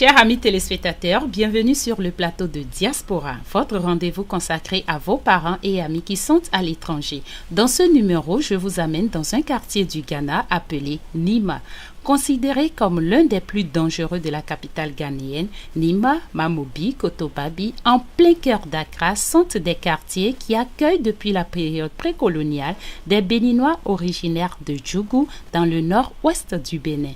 Chers amis téléspectateurs, bienvenue sur le plateau de Diaspora, votre rendez-vous consacré à vos parents et amis qui sont à l'étranger. Dans ce numéro, je vous amène dans un quartier du Ghana appelé Nima. Considéré comme l'un des plus dangereux de la capitale ghanéenne, Nima, Mamobi, Kotobabi, en plein cœur d'Accra, sont des quartiers qui accueillent depuis la période précoloniale des Béninois originaires de Djougou dans le nord-ouest du Bénin.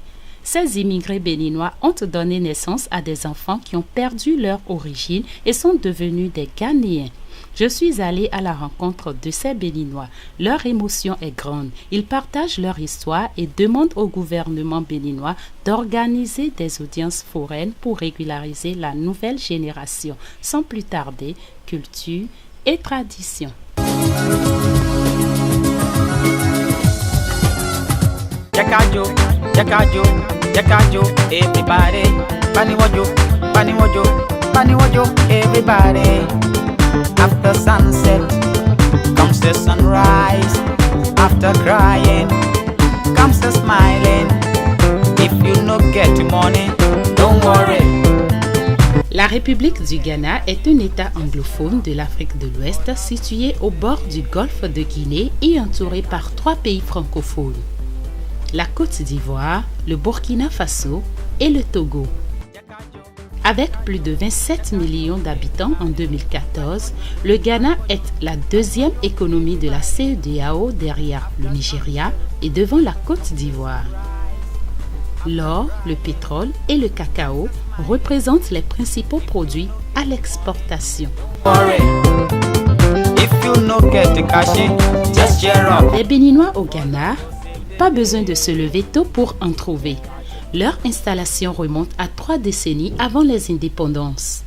Ces immigrés béninois ont donné naissance à des enfants qui ont perdu leur origine et sont devenus des Ghanéens. Je suis allée à la rencontre de ces Béninois. Leur émotion est grande. Ils partagent leur histoire et demandent au gouvernement béninois d'organiser des audiences foraines pour régulariser la nouvelle génération. Sans plus tarder, culture et tradition. Yakajo, everybody. Paniwojo, everybody. After sunset comes the sunrise. After crying comes the smiling. If you no get money, don't worry. La République du Ghana est un État anglophone de l'Afrique de l'Ouest situé au bord du golfe de Guinée et entouré par 3 pays francophones: la Côte d'Ivoire, le Burkina Faso et le Togo. Avec plus de 27 millions d'habitants en 2014, le Ghana est la deuxième économie de la CEDEAO derrière le Nigeria et devant la Côte d'Ivoire. L'or, le pétrole et le cacao représentent les principaux produits à l'exportation. Les Béninois au Ghana, pas besoin de se lever tôt pour en trouver. Leur installation remonte à 3 décennies avant les indépendances.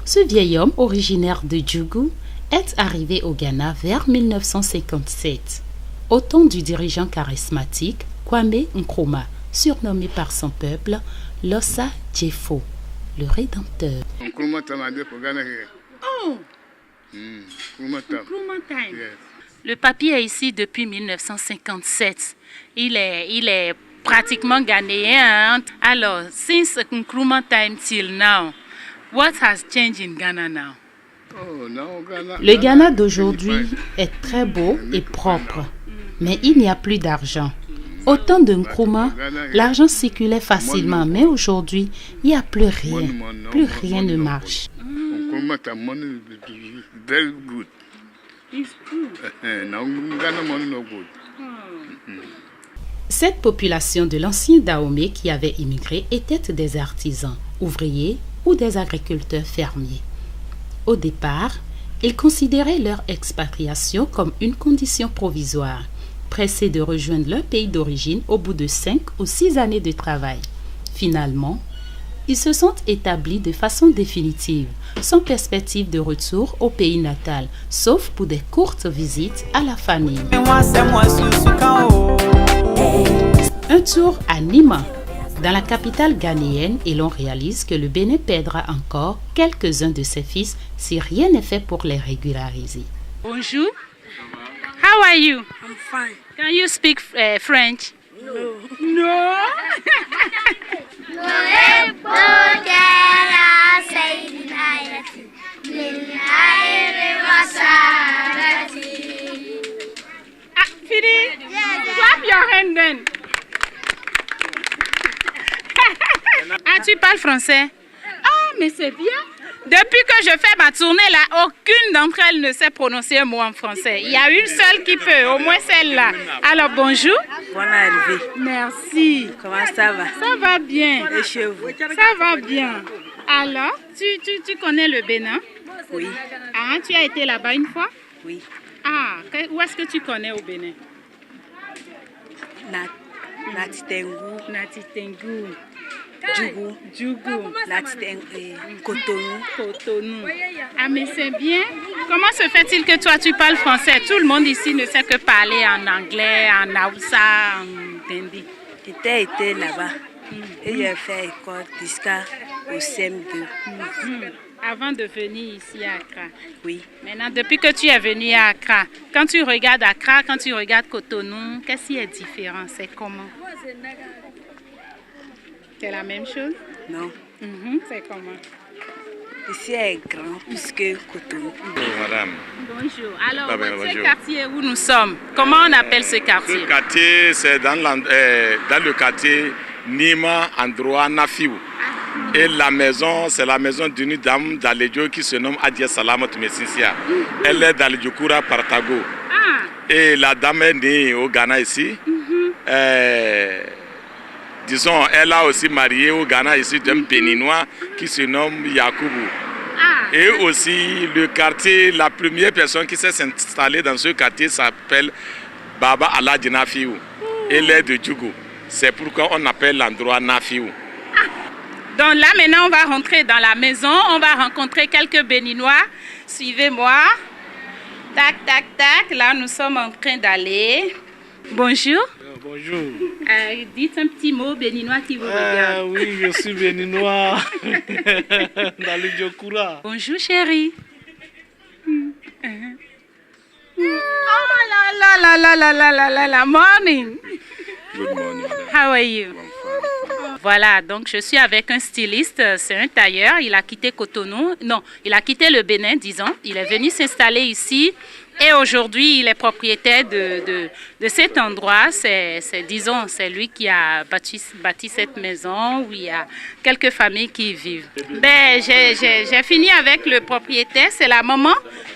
Ce vieil homme originaire de Djougou est arrivé au Ghana vers 1957, au temps du dirigeant charismatique Kwame Nkrumah, surnommé par son peuple Lossa Djefo, le Rédempteur. Nkrumah time. Yes. Le papy est ici depuis 1957. Il est pratiquement ghanéen. Alors, since Nkrumah time till now, what has changed in Ghana now? Le Ghana d'aujourd'hui est très beau et propre, mais il n'y a plus d'argent. Au temps de Nkrumah, l'argent circulait facilement, mais aujourd'hui, il n'y a plus rien. Plus rien ne marche. Cette population de l'ancien Dahomey qui avait immigré était des artisans, ouvriers ou des agriculteurs fermiers. Au départ, ils considéraient leur expatriation comme une condition provisoire, pressés de rejoindre leur pays d'origine au bout de 5 ou 6 années de travail. Finalement, ils se sont établis de façon définitive, sans perspective de retour au pays natal, sauf pour des courtes visites à la famille. Un tour à Nima, dans la capitale ghanéenne, et l'on réalise que le Bénin perdra encore quelques-uns de ses fils si rien n'est fait pour les régulariser. Bonjour. How are you? I'm fine. Can you speak French? No. No. Fini? Clap your hand then. Ah, tu parles français? Ah, mais c'est bien. Depuis que je fais ma tournée là, aucune d'entre elles ne sait prononcer un mot en français. Il y a une seule qui peut, au moins celle-là. Alors bonjour. Bonne arrivée. Merci. Comment ça va? Ça va bien. Et chez vous? Ça va bien. Alors, tu connais le Bénin? Oui. Ah, tu as été là-bas une fois? Oui. Ah, où est-ce que tu connais au Bénin? Natitengu. Natitengu. Djougou. Natitengu. Cotonou. Ah, mais c'est bien. Comment se fait-il que toi, tu parles français? Tout le monde ici ne sait que parler en anglais, en Hausa, en Tendi. J'ai été là-bas. Et j'ai fait école jusqu'au CM2. Avant de venir ici à Accra? Oui. Maintenant, depuis que tu es venu à Accra, quand tu regardes Accra, quand tu regardes Cotonou, qu'est-ce qui est différent? C'est comment? C'est la même chose? Non. C'est comment? Ici est grand plus que Cotonou. Oui, madame. Bonjour. Alors, Bonjour. ce quartier où nous sommes, comment on appelle ce quartier? Ce quartier, c'est dans le quartier Nima, endroit Nafiou. Et la maison, c'est la maison d'une dame d'Aledjo qui se nomme Adia Salamat Messinsia. Elle est d'Aledjokoura Partago. Et la dame est née au Ghana ici. Disons, elle a aussi marié au Ghana ici d'un Béninois qui se nomme Yakoubou. Et aussi le quartier, la première personne qui s'est installée dans ce quartier s'appelle Baba Aladji Nafiou. Elle est de Djougou. C'est pourquoi on appelle l'endroit Nafiou. Donc là maintenant on va rentrer dans la maison, on va rencontrer quelques Béninois. Suivez-moi. Tac, tac, tac. Là nous sommes en train d'aller. Bonjour. Bonjour. Dites un petit mot béninois qui vous regarde. Oui, je suis béninois. D'Aledjokoura. Bonjour chérie. Oh la morning. Good morning. How are you? Voilà, donc je suis avec un styliste, c'est un tailleur, il a quitté Cotonou, non, il a quitté le Bénin, disons, il est venu s'installer ici et aujourd'hui il est propriétaire de cet endroit, c'est lui qui a bâti cette maison où il y a quelques familles qui y vivent. Ben, j'ai fini avec le propriétaire, c'est la maman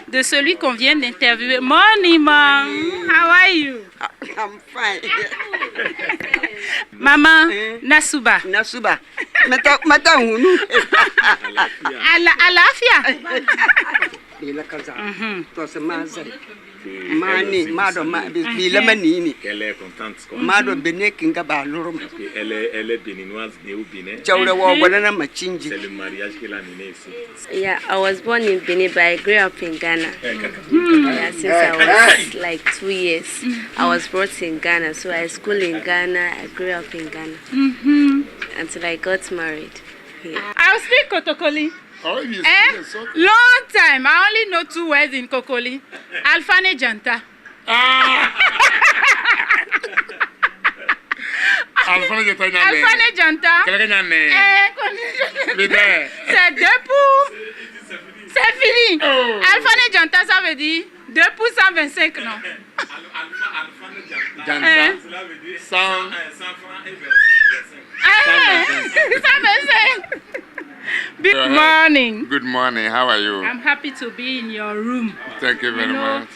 de celui qu'on vient d'interviewer. Morning, mom, how are you? I'm fine. Maman, Nasuba. Nasuba. Mata hunu. Alafia. Bila kaza. To se mazari. Mani, mado bila manini. Elle est contente. Mado bene kinga ba lorum. Elle est béninoise née au Bénin. Chawra wa wana machinji. C'est le mariage qu'elle a mené ici. Yeah, I was born in Benin, but I grew up in Ghana. Yeah, since I was like 2 years, I was brought in Ghana. So I schooled in Ghana. I grew up in Ghana until I got married. Yeah. I'll speak Kotokoli. Oh, yes, Long time. I only know 2 words in Kokoli. Alfane Janta. Alfane Janta. C'est 2 pour. C'est fini. Alfane Janta, ça veut dire 2 pour 125, non? Janta, cela veut dire 100 francs et 125. Good morning. Good morning. How are you? I'm happy to be in your room. Thank you very much.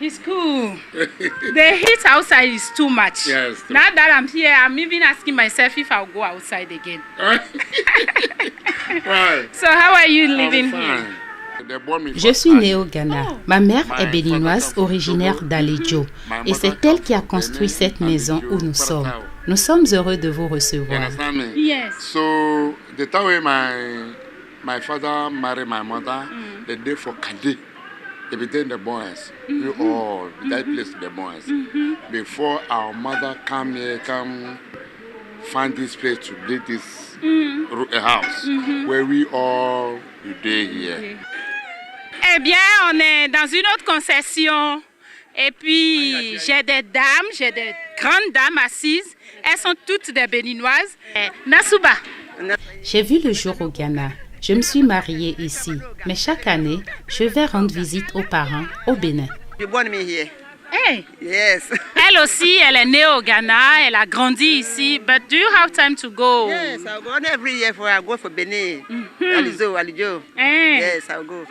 It's cool. The heat outside is too much. Yes. Now that I'm here, I'm even asking myself if I'll go outside again. Right. So how are you living here? Je suis née au Ghana. Ma mère est béninoise originaire d'Aledjo et c'est elle qui a construit cette maison où nous sommes. Nous sommes heureux de vous recevoir. Yes. So the time my father married my mother, the day for Kadi, they became the boys. We all that place the boys. Before our mother come find this place to build this house where we all today here. Eh bien, on est dans une autre concession. Et puis, j'ai des grandes dames assises. Elles sont toutes des béninoises. Nasuba. J'ai vu le jour au Ghana. Je me suis mariée ici. Mais chaque année, je vais rendre visite aux parents au Bénin. You born me here? Hey. Yes. Elle aussi, elle est née au Ghana. Elle a grandi ici. But do you have time to go? Yes, I'll go every year I go for Benin. Alijo. Yes, I'll go.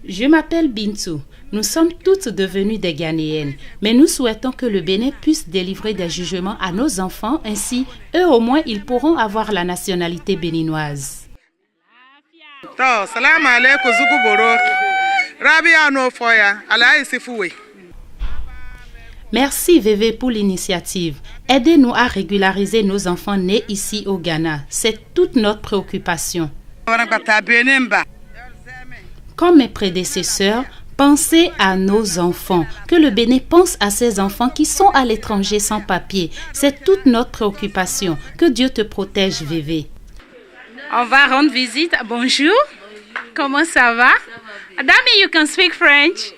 Je m'appelle Bintou. Nous sommes toutes devenues des Ghanéennes, mais nous souhaitons que le Bénin puisse délivrer des jugements à nos enfants, ainsi, eux au moins, ils pourront avoir la nationalité béninoise. Salam alaikum Zuguboro. Rabia no foya. Ala isifuwe. Merci VV pour l'initiative. Aidez-nous à régulariser nos enfants nés ici au Ghana. C'est toute notre préoccupation. Comme mes prédécesseurs, pensez à nos enfants. Que le Bénin pense à ces enfants qui sont à l'étranger sans papier. C'est toute notre préoccupation. Que Dieu te protège, VV. On va rendre visite. Bonjour. Comment ça va? Dami, you can speak French.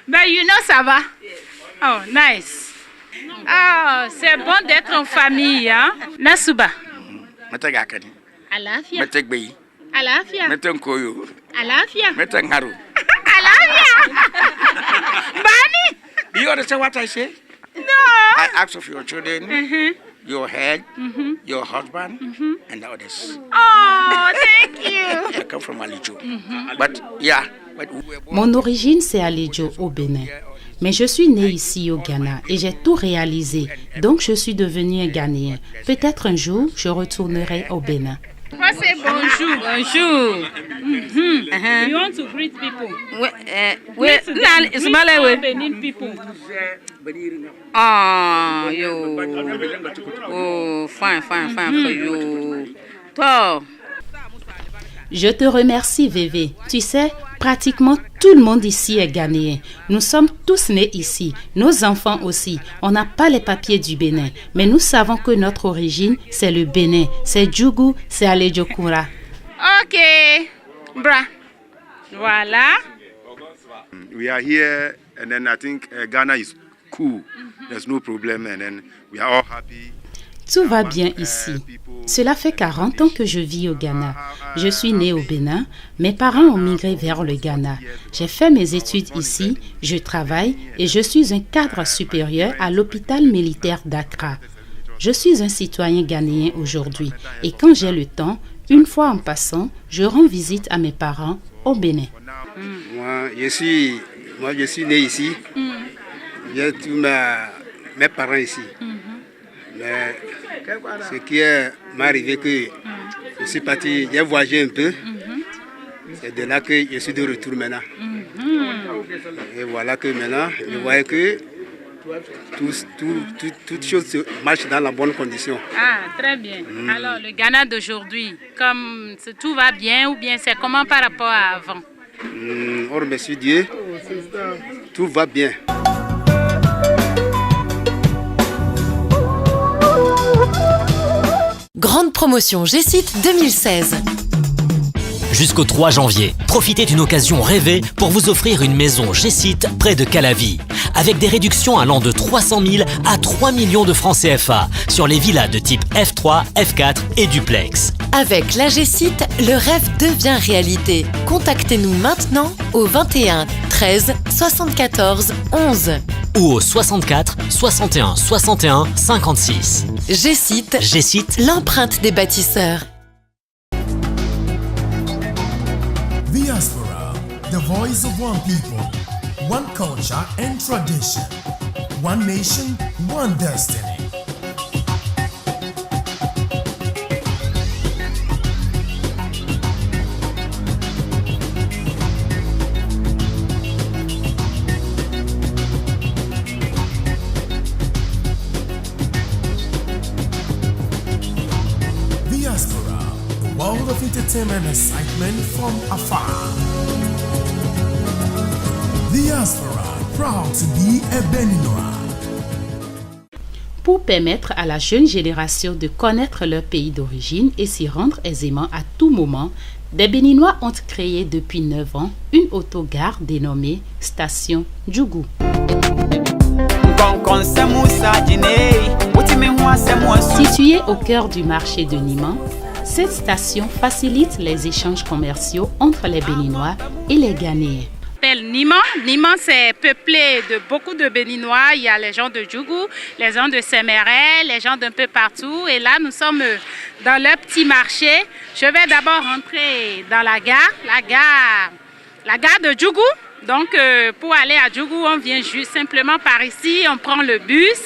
But you know ça va. Oh, nice. Ah, c'est bon d'être en famille, hein? Nasuba. Matagakani. Alafia. Matagbeyi. Alafia. Matankoyo. Alafia. Matangaru. Alafia. Bani. Do you understand what I say? No. I ask of your children, your head, your husband, and the others. Oh, thank you. I come from Alijo. But yeah. Mon origine, c'est Alijo, au Bénin. Mais je suis née ici au Ghana et j'ai tout réalisé. Donc, je suis devenue un Ghanéen. Peut-être un jour, je retournerai au Bénin. Moi, c'est bonjour. Bonjour. You want to greet people? Benin people. Ah, yo. Oh, fine for you. Toi. Je te remercie, Vévé. Tu sais, pratiquement tout le monde ici est ghanéen. Nous sommes tous nés ici, nos enfants aussi. On n'a pas les papiers du Bénin, mais nous savons que notre origine, c'est le Bénin. C'est Djougou, c'est Alejokura. Ok, bra. Voilà. We are here, and then I think Ghana is cool. There's no problem, and then we are all happy. Tout va bien ici. Cela fait 40 ans que je vis au Ghana. Je suis née au Bénin. Mes parents ont migré vers le Ghana. J'ai fait mes études ici, je travaille et je suis un cadre supérieur à l'hôpital militaire d'Accra. Je suis un citoyen ghanéen aujourd'hui et quand j'ai le temps, une fois en passant, je rends visite à mes parents au Bénin. Moi, je suis né ici. J'ai tous mes parents ici. Mais ce qui m'est arrivé que je suis parti, j'ai voyagé un peu. C'est de là que je suis de retour maintenant. Et voilà que maintenant, je vois que toutes choses marchent dans la bonne condition. Ah, très bien. Alors, le Ghana d'aujourd'hui, comme tout va bien ou bien c'est comment par rapport à avant? On remercie Dieu. Tout va bien. Grande promotion G-Site 2016. Jusqu'au 3 janvier, profitez d'une occasion rêvée pour vous offrir une maison G-Site près de Calavi, avec des réductions allant de 300 000 à 3 millions de francs CFA sur les villas de type F3, F4 et duplex. Avec la G-Site, le rêve devient réalité. Contactez-nous maintenant au 21 13 74 11 ou au 64 61 61 56. G-Site, G-Site, l'empreinte des bâtisseurs. Diaspora, the voice of one people, one culture and tradition, one nation, one destiny. Diaspora, the world of entertainment and excitement from afar. Diaspora, proud to be a Béninois. Pour permettre à la jeune génération de connaître leur pays d'origine et s'y rendre aisément à tout moment, des Béninois ont créé depuis 9 ans une autogare dénommée Station Djougou. Située au cœur du marché de Niman, cette station facilite les échanges commerciaux entre les Béninois et les Ghanéens. Niman. Niman, c'est peuplé de beaucoup de Béninois. Il y a les gens de Djougou, les gens de Séméret, les gens d'un peu partout. Et là, nous sommes dans le petit marché. Je vais d'abord rentrer dans la gare de Djougou. Donc, pour aller à Djougou, on vient juste simplement par ici, on prend le bus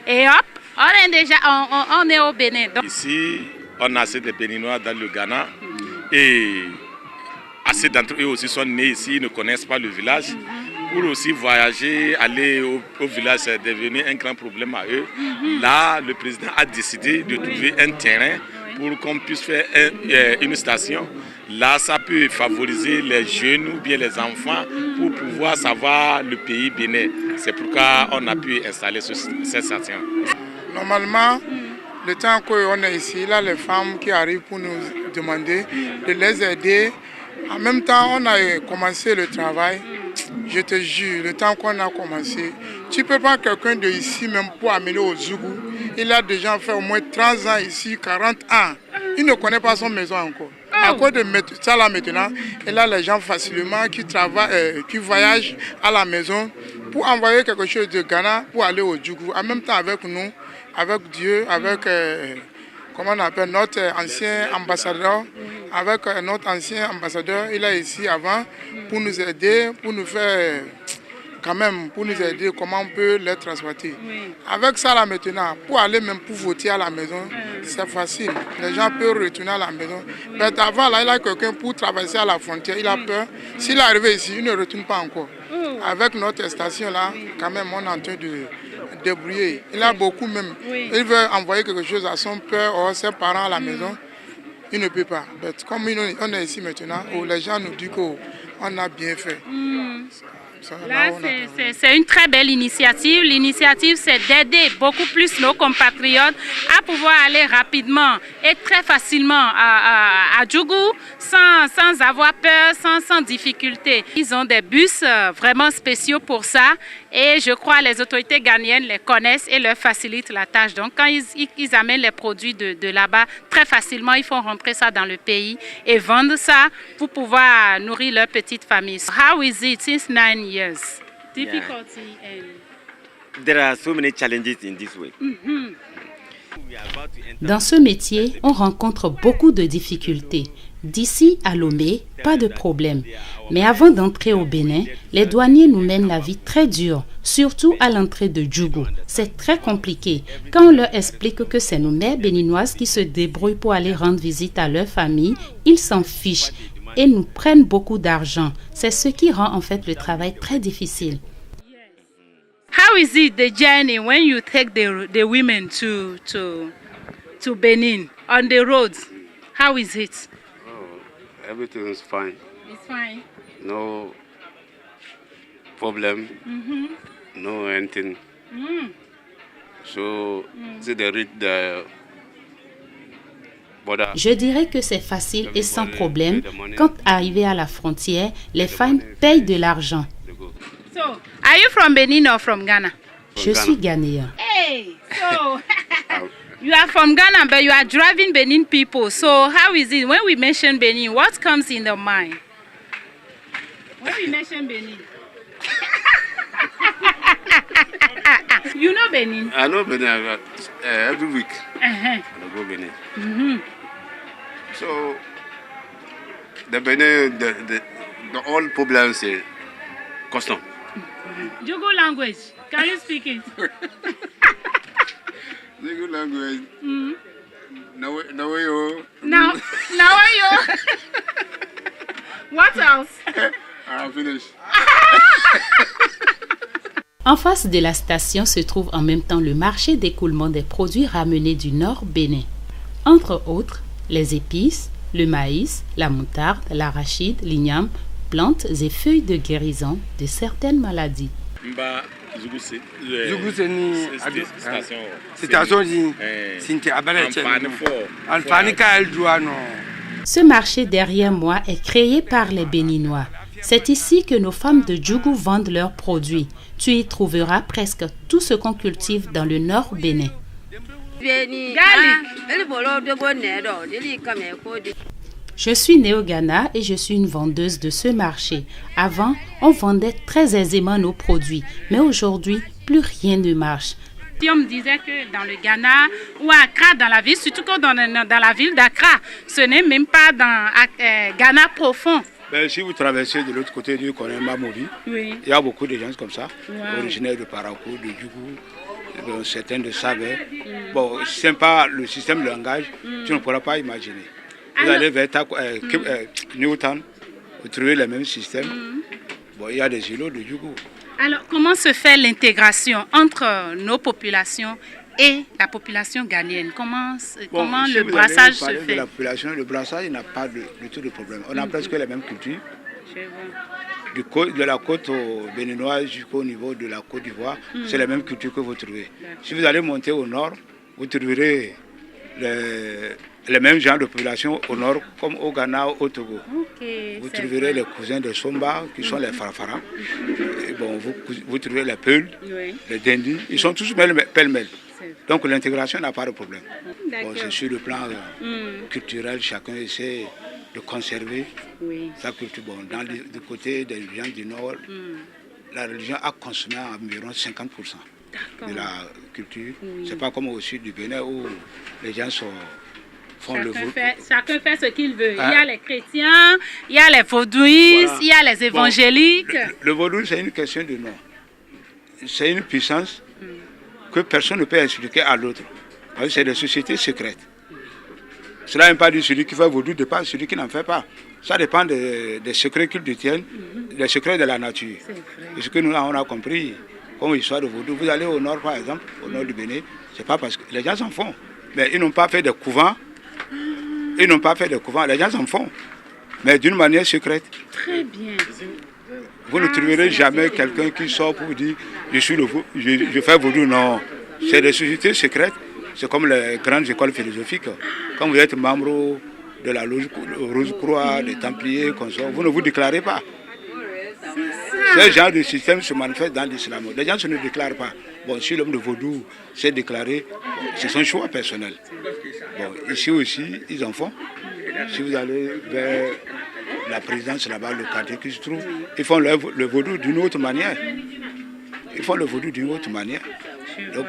et hop, on est au Bénin. Donc, ici, on a assez de Béninois dans le Ghana et assez d'entre eux aussi sont nés ici, ils ne connaissent pas le village. Pour aussi voyager, aller au village, c'est devenu un grand problème à eux. Là, le président a décidé de trouver un terrain pour qu'on puisse faire une station. Là, ça peut favoriser les jeunes ou bien les enfants pour pouvoir savoir le pays Bénin. C'est pourquoi on a pu installer cette station. Normalement, le temps qu'on est ici, là, les femmes qui arrivent pour nous demander de les aider. En même temps, on a commencé le travail. Je te jure, le temps qu'on a commencé, Tu peux prendre quelqu'un de ici même pour amener au Djougou. Il a déjà fait au moins 30 ans ici, 40 ans. Il ne connaît pas son maison encore. À cause de ça là maintenant, il a les gens facilement qui travaillent, qui voyagent à la maison pour envoyer quelque chose de Ghana pour aller au Djougou. En même temps avec nous, avec Dieu, avec comment on appelle notre ancien ambassadeur, avec notre ancien ambassadeur, il est ici avant pour nous aider, pour nous faire quand même, pour nous aider comment on peut les transporter. Avec ça là maintenant, pour aller même pour voter à la maison, c'est facile. Les gens peuvent retourner à la maison. Mais avant là, il a quelqu'un pour traverser à la frontière, il a peur. S'il est arrivé ici, il ne retourne pas encore. Avec notre station là, quand même, on est en train de débrouiller. Il a beaucoup même. Il veut envoyer quelque chose à son père ou à ses parents à la maison. Il ne peut pas. Mais comme on est ici maintenant, où les gens nous disent qu'on a bien fait. Là, c'est une très belle initiative. L'initiative, c'est d'aider beaucoup plus nos compatriotes à pouvoir aller rapidement et très facilement à Djougou sans avoir peur, sans difficulté. Ils ont des bus vraiment spéciaux pour ça et je crois que les autorités ghanéennes les connaissent et leur facilitent la tâche. Donc, quand ils amènent les produits de là-bas, très facilement, ils font rentrer ça dans le pays et vendre ça pour pouvoir nourrir leur petite famille. How is it since 9 years? Difficulty and... There are so many challenges in this way. Dans ce métier, on rencontre beaucoup de difficultés. D'ici à Lomé, pas de problème. Mais avant d'entrer au Bénin, les douaniers nous mènent la vie très dure, surtout à l'entrée de Djougou. C'est très compliqué. Quand on leur explique que c'est nos mères béninoises qui se débrouillent pour aller rendre visite à leur famille, ils s'en fichent et nous prennent beaucoup d'argent. C'est ce qui rend en fait le travail très difficile. How is it the journey when you take the women to Benin on the roads? How is it? Oh, everything is fine. It's fine. No problem. No anything. So they reach the border. Je dirais que c'est facile et sans problème. Quand arrivé à la frontière, les femmes payent de l'argent. So, are you from Benin or from Ghana? Je suis ghanéen. Hey, so you are from Ghana, but you are driving Benin people. So how is it when we mention Benin? What comes in the mind? When we mention Benin, you know Benin. I know Benin. Every week I go Benin. So the Benin, the all problems is custom. Djougou language. Can you speak it? Djougou language. Now What else? I'm finished. En face de la station se trouve en même temps le marché d'écoulement des produits ramenés du Nord Bénin. Entre autres, les épices, le maïs, la moutarde, l'arachide, l'igname, plantes et feuilles de guérison de certaines maladies. Ce marché derrière moi est créé par les Béninois. C'est ici que nos femmes de Djougou vendent leurs produits. Tu y trouveras presque tout ce qu'on cultive dans le Nord Bénin. Je suis née au Ghana et je suis une vendeuse de ce marché. Avant, on vendait très aisément nos produits, mais aujourd'hui, plus rien ne marche. On me disait que dans le Ghana ou à Accra, dans la ville, surtout que dans la ville d'Accra, ce n'est même pas dans Ghana profond. Ben, si vous traversez de l'autre côté du Konema Mobi, il y a beaucoup de gens comme ça, originaires de Parakou, de Djougou, certains de Savais. Bon, c'est pas le système de langage, tu ne pourras pas imaginer. Vous allez vers Newtown, vous trouvez le même système. Bon, il y a des îlots de Djougou. Alors, comment se fait l'intégration entre nos populations et la population ghanéenne? Comment le brassage se fait? La population, le brassage, il n'a pas du tout de problème. On a presque les mêmes cultures. De la côte béninoise jusqu'au niveau de la Côte d'Ivoire, c'est la même culture que vous trouvez. Si vous allez monter au nord, vous trouverez les mêmes genres de population au nord comme au Ghana, au Togo. Vous trouverez les cousins de Somba qui sont les Farafara. Bon, vous trouvez les peuls, les dindis, ils sont tous pêle-mêle. Donc l'intégration n'a pas de problème. Bon, c'est sur le plan culturel, chacun essaie de conserver sa culture. Bon, du côté des gens du Nord, la religion a consommé environ 50% de la culture. C'est pas comme au sud du Bénin où les gens font le vaudou. Chacun fait ce qu'il veut. Il y a les chrétiens, il y a les vaudouistes, il y a les évangéliques. Bon, le vaudou, c'est une question de nom. C'est une puissance que personne ne peut expliquer à l'autre. C'est des sociétés secrètes. Cela n'est pas dit celui qui fait vaudou dépend celui qui n'en fait pas. Ça dépend des secrets qu'ils détiennent, des secrets de la nature. Et ce que nous on a compris, comme l'histoire de vaudou, vous allez au nord par exemple, au nord du Bénin, c'est pas parce que les gens s'en font. Mais ils n'ont pas fait de couvents. Les gens s'en font. Mais d'une manière secrète. Très bien. Vous ne trouverez jamais quelqu'un qui sort pour dire je fais vaudou. Non. C'est des sociétés secrètes. C'est comme les grandes écoles philosophiques. Quand vous êtes membre de la loge Rose-Croix, des Templiers, consorts, vous ne vous déclarez pas. Ce genre de système se manifeste dans l'islam. Les gens ne se déclarent pas. Bon, si l'homme de vaudou s'est déclaré, c'est son choix personnel. Bon, ici aussi, ils en font. Si vous allez vers la présidence là-bas, le quartier qui se trouve, ils font le vaudou d'une autre manière. Donc,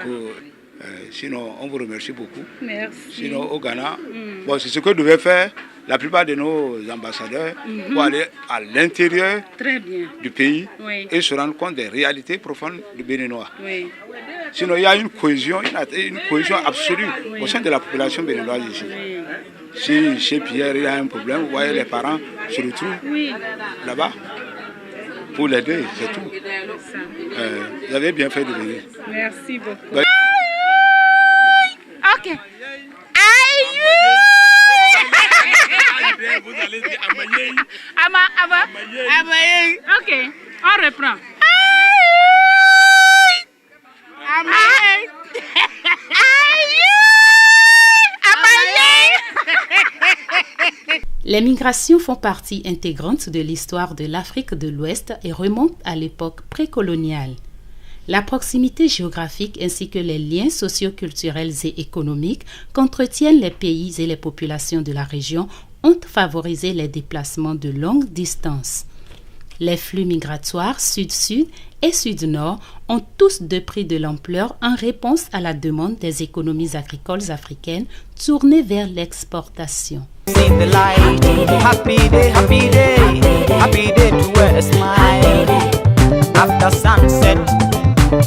sinon, on vous remercie beaucoup. Merci. Sinon, au Ghana, bon, c'est ce que devaient faire la plupart de nos ambassadeurs pour aller à l'intérieur du pays et se rendre compte des réalités profondes du béninois. Sinon, il y a une cohésion absolue au sein de la population béninoise ici. Si chez Pierre il y a un problème, vous voyez les parents se retrouvent là-bas pour l'aider, c'est tout. Vous avez bien fait de venir. Merci beaucoup. Ok. Vous allez dire Amaye. Amaye. Ok, on reprend. Les migrations font partie intégrante de l'histoire de l'Afrique de l'Ouest et remontent à l'époque précoloniale. La proximité géographique ainsi que les liens socio-culturels et économiques qu'entretiennent les pays et les populations de la région ont favorisé les déplacements de longue distance. Les flux migratoires sud-sud et sud-nord ont tous pris de l'ampleur en réponse à la demande des économies agricoles africaines tournées vers l'exportation. Happy day, happy day, happy day to wear a smile. After sunset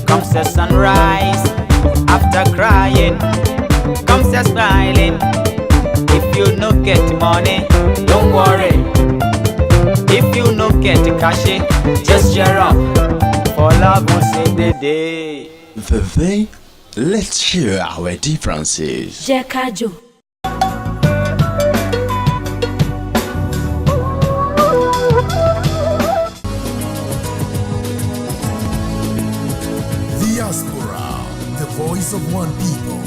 comes the sunrise. After crying comes the smiling. If you no get money, don't worry. If you no get cash, just cheer up. For love will save the day. Vevey, let's share our differences. Jekajo. Diaspora, the voice of one people,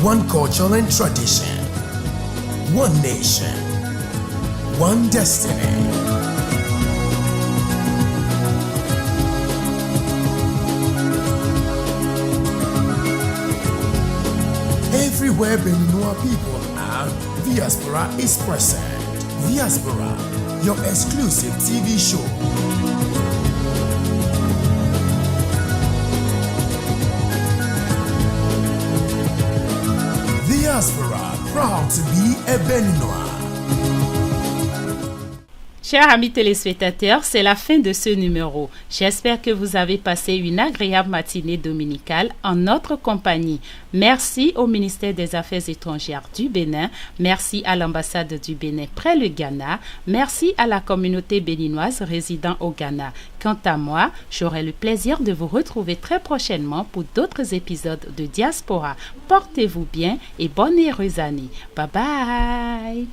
one culture and tradition, one nation, one destiny. Everywhere Beninois people are, Diaspora is present. Diaspora, your exclusive TV show. Diaspora, proud to be a Beninois. Chers amis téléspectateurs, c'est la fin de ce numéro. J'espère que vous avez passé une agréable matinée dominicale en notre compagnie. Merci au ministère des Affaires étrangères du Bénin. Merci à l'ambassade du Bénin près le Ghana. Merci à la communauté béninoise résidant au Ghana. Quant à moi, j'aurai le plaisir de vous retrouver très prochainement pour d'autres épisodes de Diaspora. Portez-vous bien et bonne et heureuse année. Bye bye!